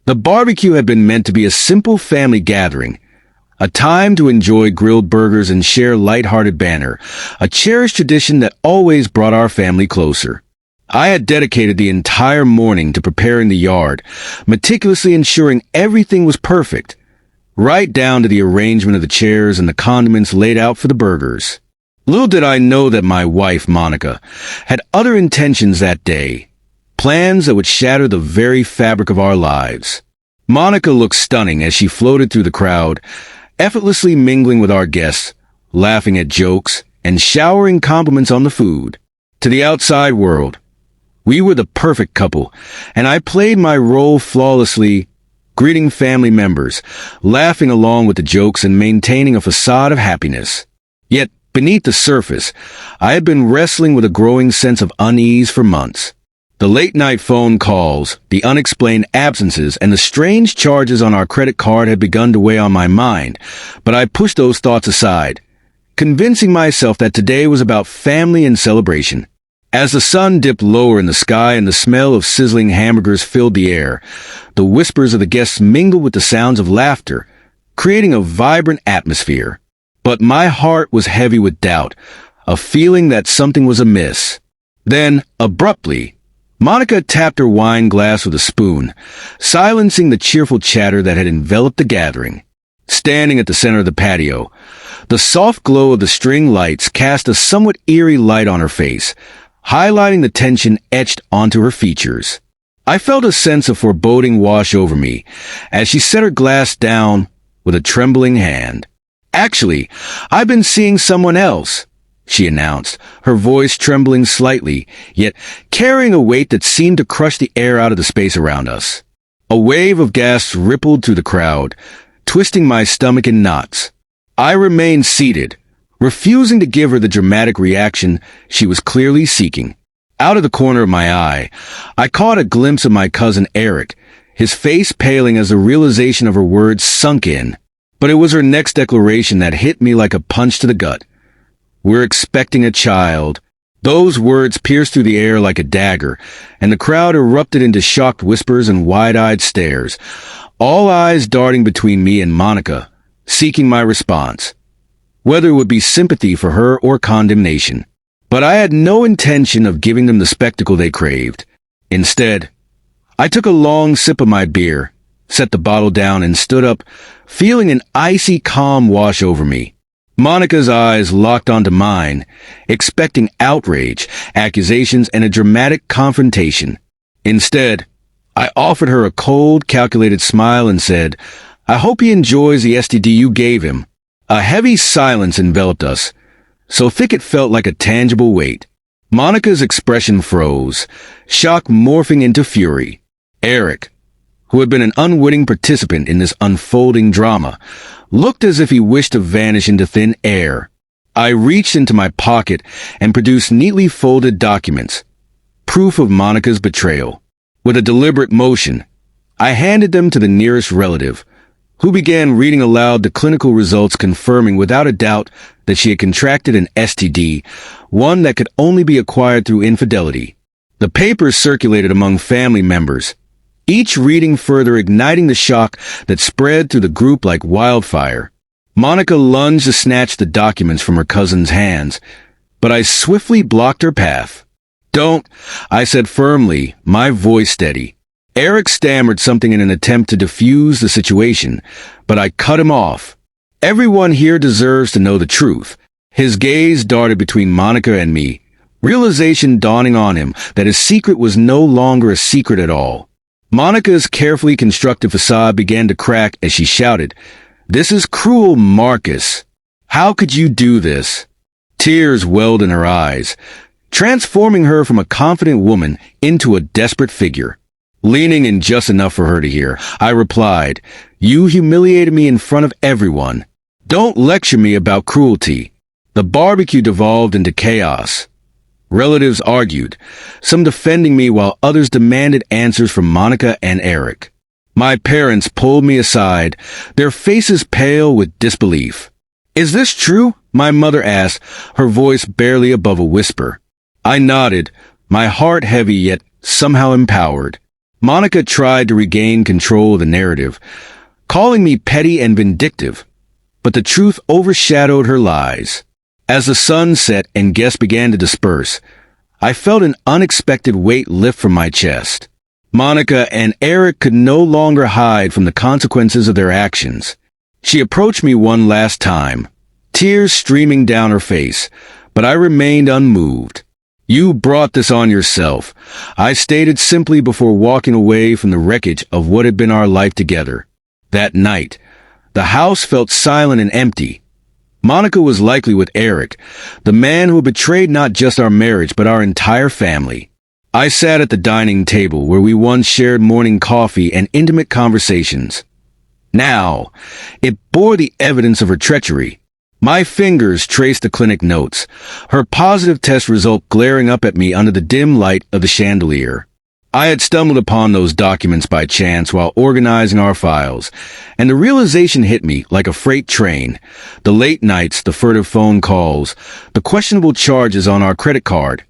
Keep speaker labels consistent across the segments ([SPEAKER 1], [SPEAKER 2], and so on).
[SPEAKER 1] The barbecue had been meant to be a simple family gathering, a time to enjoy grilled burgers and share light-hearted banter, a cherished tradition that always brought our family closer. I had dedicated the entire morning to preparing the yard, meticulously ensuring everything was perfect, right down to the arrangement of the chairs and the condiments laid out for the burgers. Little did I know that my wife, Monica, had other intentions that day, plans that would shatter the very fabric of our lives. Monica looked stunning as she floated through the crowd, effortlessly mingling with our guests, laughing at jokes, and showering compliments on the food. To the outside world, we were the perfect couple, and I played my role flawlessly, greeting family members, laughing along with the jokes and maintaining a facade of happiness. Yet, beneath the surface, I had been wrestling with a growing sense of unease for months. The late-night phone calls, the unexplained absences, and the strange charges on our credit card had begun to weigh on my mind, but I pushed those thoughts aside, convincing myself that today was about family and celebration. As the sun dipped lower in the sky and the smell of sizzling hamburgers filled the air, the whispers of the guests mingled with the sounds of laughter, creating a vibrant atmosphere. But my heart was heavy with doubt, a feeling that something was amiss. Then, abruptly, Monica tapped her wine glass with a spoon, silencing the cheerful chatter that had enveloped the gathering. Standing at the center of the patio, the soft glow of the string lights cast a somewhat eerie light on her face, highlighting the tension etched onto her features. I felt a sense of foreboding wash over me as she set her glass down with a trembling hand. "Actually, I've been seeing someone else," she announced, her voice trembling slightly, yet carrying a weight that seemed to crush the air out of the space around us. A wave of gasps rippled through the crowd, twisting my stomach in knots. I remained seated, refusing to give her the dramatic reaction she was clearly seeking. Out of the corner of my eye, I caught a glimpse of my cousin Eric, his face paling as the realization of her words sunk in. But it was her next declaration that hit me like a punch to the gut. "We're expecting a child." Those words pierced through the air like a dagger, and the crowd erupted into shocked whispers and wide-eyed stares, all eyes darting between me and Monica, seeking my response, whether it would be sympathy for her or condemnation. But I had no intention of giving them the spectacle they craved. Instead, I took a long sip of my beer, set the bottle down, and stood up, feeling an icy calm wash over me. Monica's eyes locked onto mine, expecting outrage, accusations, and a dramatic confrontation. Instead, I offered her a cold, calculated smile and said, "I hope he enjoys the STD you gave him." A heavy silence enveloped us, so thick it felt like a tangible weight. Monica's expression froze, shock morphing into fury. Eric, who had been an unwitting participant in this unfolding drama, looked as if he wished to vanish into thin air. I reached into my pocket and produced neatly folded documents, proof of Monica's betrayal. With a deliberate motion, I handed them to the nearest relative, who began reading aloud the clinical results confirming without a doubt that she had contracted an STD, one that could only be acquired through infidelity. The papers circulated among family members, each reading further igniting the shock that spread through the group like wildfire. Monica lunged to snatch the documents from her cousin's hands, but I swiftly blocked her path. "Don't," I said firmly, my voice steady. Eric stammered something in an attempt to defuse the situation, but I cut him off. "Everyone here deserves to know the truth." His gaze darted between Monica and me, realization dawning on him that his secret was no longer a secret at all. Monica's carefully constructed facade began to crack as she shouted, "This is cruel, Marcus. How could you do this?" Tears welled in her eyes, transforming her from a confident woman into a desperate figure. Leaning in just enough for her to hear, I replied, "You humiliated me in front of everyone. Don't lecture me about cruelty." The barbecue devolved into chaos. Relatives argued, some defending me while others demanded answers from Monica and Eric. My parents pulled me aside, their faces pale with disbelief. "Is this true?" my mother asked, her voice barely above a whisper. I nodded, my heart heavy yet somehow empowered. Monica tried to regain control of the narrative, calling me petty and vindictive, but the truth overshadowed her lies. As the sun set and guests began to disperse, I felt an unexpected weight lift from my chest. Monica and Eric could no longer hide from the consequences of their actions. She approached me one last time, tears streaming down her face, but I remained unmoved. "You brought this on yourself," I stated simply before walking away from the wreckage of what had been our life together. That night, the house felt silent and empty. Monica was likely with Eric, the man who had betrayed not just our marriage but our entire family. I sat at the dining table where we once shared morning coffee and intimate conversations. Now, it bore the evidence of her treachery. My fingers traced the clinic notes, her positive test result glaring up at me under the dim light of the chandelier. I had stumbled upon those documents by chance while organizing our files, and the realization hit me like a freight train. The late nights, the furtive phone calls, the questionable charges on our credit card.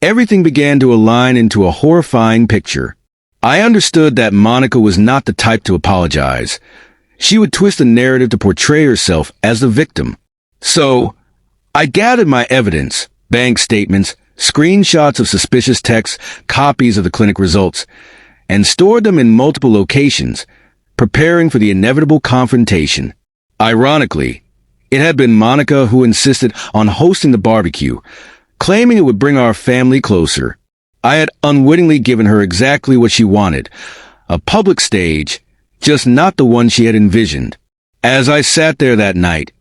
[SPEAKER 1] Everything began to align into a horrifying picture. I understood that Monica was not the type to apologize. She would twist the narrative to portray herself as the victim. So, I gathered my evidence, bank statements, screenshots of suspicious texts, copies of the clinic results, and stored them in multiple locations, preparing for the inevitable confrontation. Ironically, it had been Monica who insisted on hosting the barbecue, claiming it would bring our family closer. I had unwittingly given her exactly what she wanted, a public stage, just not the one she had envisioned. As I sat there that night,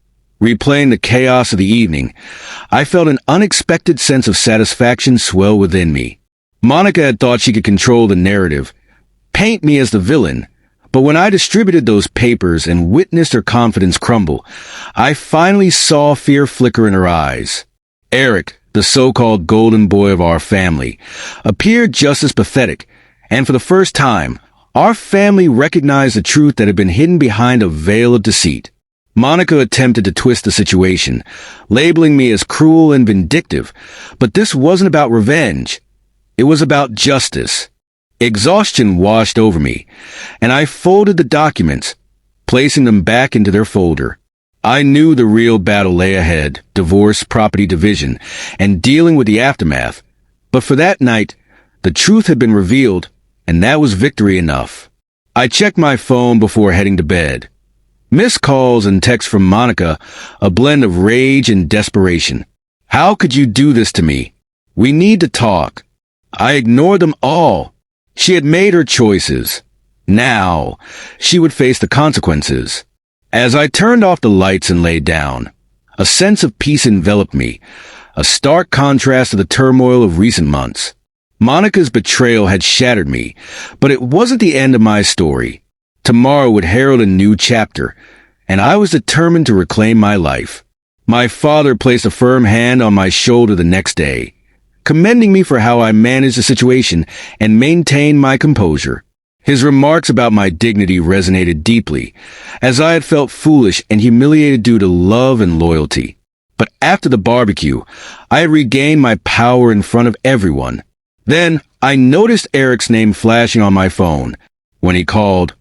[SPEAKER 1] replaying the chaos of the evening, I felt an unexpected sense of satisfaction swell within me. Monica had thought she could control the narrative, paint me as the villain, but when I distributed those papers and witnessed her confidence crumble, I finally saw fear flicker in her eyes. Eric, the so-called golden boy of our family, appeared just as pathetic, and for the first time, our family recognized the truth that had been hidden behind a veil of deceit. Monica attempted to twist the situation, labeling me as cruel and vindictive, but this wasn't about revenge. It was about justice. Exhaustion washed over me, and I folded the documents, placing them back into their folder. I knew the real battle lay ahead, divorce, property division, and dealing with the aftermath. But for that night, the truth had been revealed, and that was victory enough. I checked my phone before heading to bed. Missed calls and texts from Monica, a blend of rage and desperation. "How could you do this to me? We need to talk." I ignored them all. She had made her choices. Now, she would face the consequences. As I turned off the lights and lay down, a sense of peace enveloped me, a stark contrast to the turmoil of recent months. Monica's betrayal had shattered me, but it wasn't the end of my story. Tomorrow would herald a new chapter, and I was determined to reclaim my life. My father placed a firm hand on my shoulder the next day, commending me for how I managed the situation and maintained my composure. His remarks about my dignity resonated deeply, as I had felt foolish and humiliated due to love and loyalty. But after the barbecue, I had regained my power in front of everyone. Then I noticed Eric's name flashing on my phone. When he called,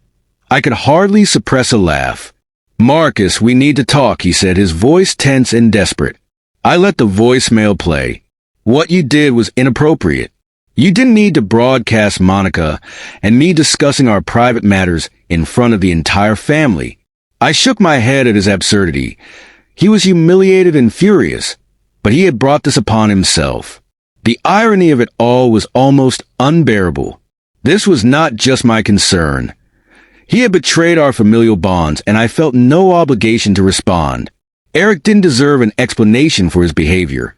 [SPEAKER 1] I could hardly suppress a laugh. "Marcus, we need to talk," he said, his voice tense and desperate. I let the voicemail play. "What you did was inappropriate. You didn't need to broadcast Monica and me discussing our private matters in front of the entire family." I shook my head at his absurdity. He was humiliated and furious, but he had brought this upon himself. The irony of it all was almost unbearable. This was not just my concern. He had betrayed our familial bonds, and I felt no obligation to respond. Eric didn't deserve an explanation for his behavior.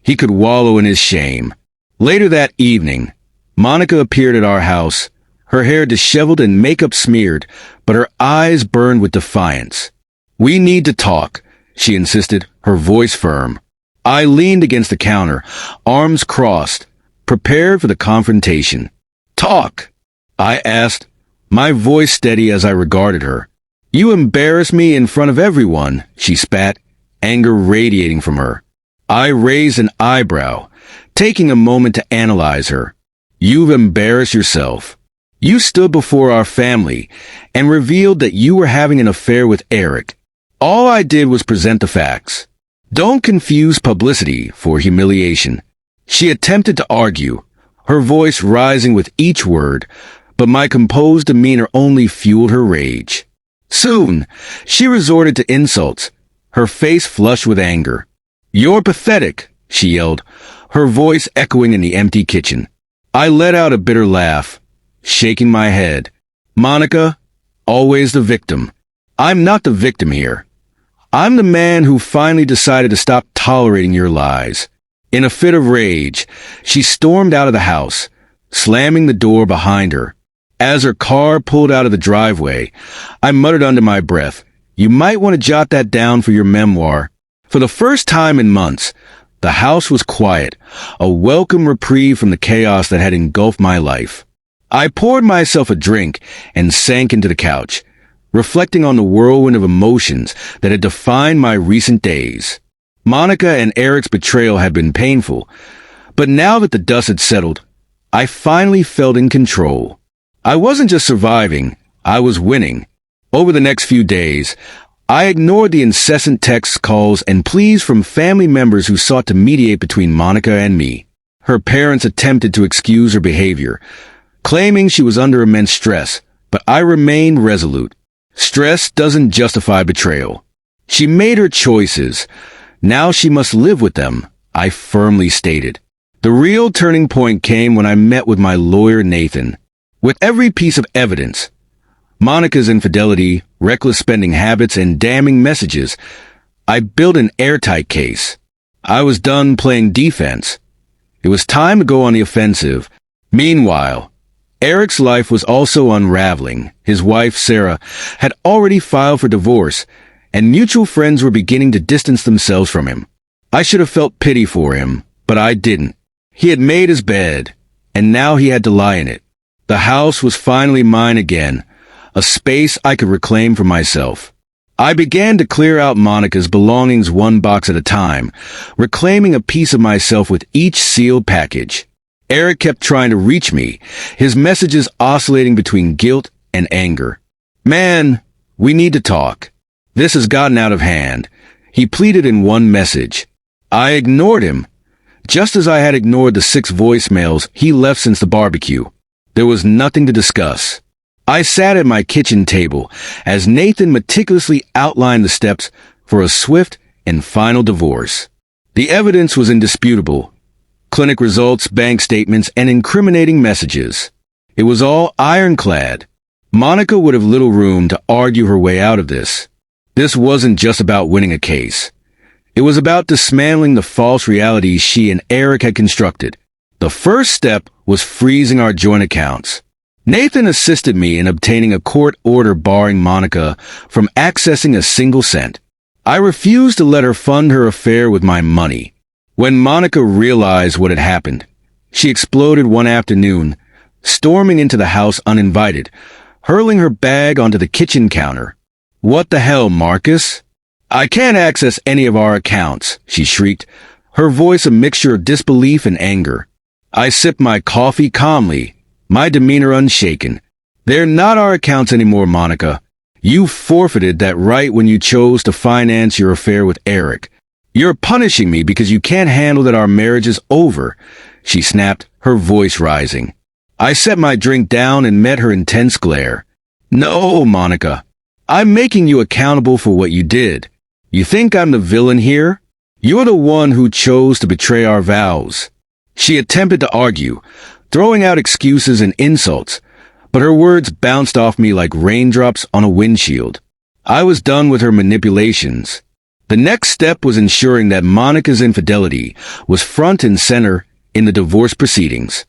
[SPEAKER 1] He could wallow in his shame. Later that evening, Monica appeared at our house, her hair disheveled and makeup smeared, but her eyes burned with defiance. "We need to talk," she insisted, her voice firm. I leaned against the counter, arms crossed, prepared for the confrontation. "Talk," I asked, my voice steady as I regarded her. "You embarrass me in front of everyone," she spat, anger radiating from her. I raised an eyebrow, taking a moment to analyze her. "You've embarrassed yourself. You stood before our family and revealed that you were having an affair with Eric. All I did was present the facts. Don't confuse publicity for humiliation. She attempted to argue, her voice rising with each word, but my composed demeanor only fueled her rage. Soon, she resorted to insults, her face flushed with anger. "You're pathetic," she yelled, her voice echoing in the empty kitchen. I let out a bitter laugh, shaking my head. "Monica, always the victim. I'm not the victim here. I'm the man who finally decided to stop tolerating your lies." In a fit of rage, she stormed out of the house, slamming the door behind her. As her car pulled out of the driveway, I muttered under my breath, "You might want to jot that down for your memoir." For the first time in months, the house was quiet, a welcome reprieve from the chaos that had engulfed my life. I poured myself a drink and sank into the couch, reflecting on the whirlwind of emotions that had defined my recent days. Monica and Eric's betrayal had been painful, but now that the dust had settled, I finally felt in control. I wasn't just surviving, I was winning. Over the next few days, I ignored the incessant texts, calls, and pleas from family members who sought to mediate between Monica and me. Her parents attempted to excuse her behavior, claiming she was under immense stress, but I remained resolute. Stress doesn't justify betrayal. She made her choices. Now she must live with them, I firmly stated. The real turning point came when I met with my lawyer, Nathan. With every piece of evidence, Monica's infidelity, reckless spending habits, and damning messages, I built an airtight case. I was done playing defense. It was time to go on the offensive. Meanwhile, Eric's life was also unraveling. His wife, Sarah, had already filed for divorce, and mutual friends were beginning to distance themselves from him. I should have felt pity for him, but I didn't. He had made his bed, and now he had to lie in it. The house was finally mine again, a space I could reclaim for myself. I began to clear out Monica's belongings one box at a time, reclaiming a piece of myself with each sealed package. Eric kept trying to reach me, his messages oscillating between guilt and anger. "Man, we need to talk. This has gotten out of hand," he pleaded in one message. I ignored him, just as I had ignored the 6 voicemails he left since the barbecue. There was nothing to discuss. I sat at my kitchen table as Nathan meticulously outlined the steps for a swift and final divorce. The evidence was indisputable. Clinic results, bank statements, and incriminating messages. It was all ironclad. Monica would have little room to argue her way out of this. This wasn't just about winning a case. It was about dismantling the false realities she and Eric had constructed. The first step was freezing our joint accounts. Nathan assisted me in obtaining a court order barring Monica from accessing a single cent. I refused to let her fund her affair with my money. When Monica realized what had happened, she exploded one afternoon, storming into the house uninvited, hurling her bag onto the kitchen counter. "What the hell, Marcus? I can't access any of our accounts," she shrieked, her voice a mixture of disbelief and anger. I sipped my coffee calmly, my demeanor unshaken. "They're not our accounts anymore, Monica. You forfeited that right when you chose to finance your affair with Eric. You're punishing me because you can't handle that our marriage is over," she snapped, her voice rising. I set my drink down and met her intense glare. "No, Monica. I'm making you accountable for what you did. You think I'm the villain here? You're the one who chose to betray our vows." She attempted to argue, throwing out excuses and insults, but her words bounced off me like raindrops on a windshield. I was done with her manipulations. The next step was ensuring that Monica's infidelity was front and center in the divorce proceedings.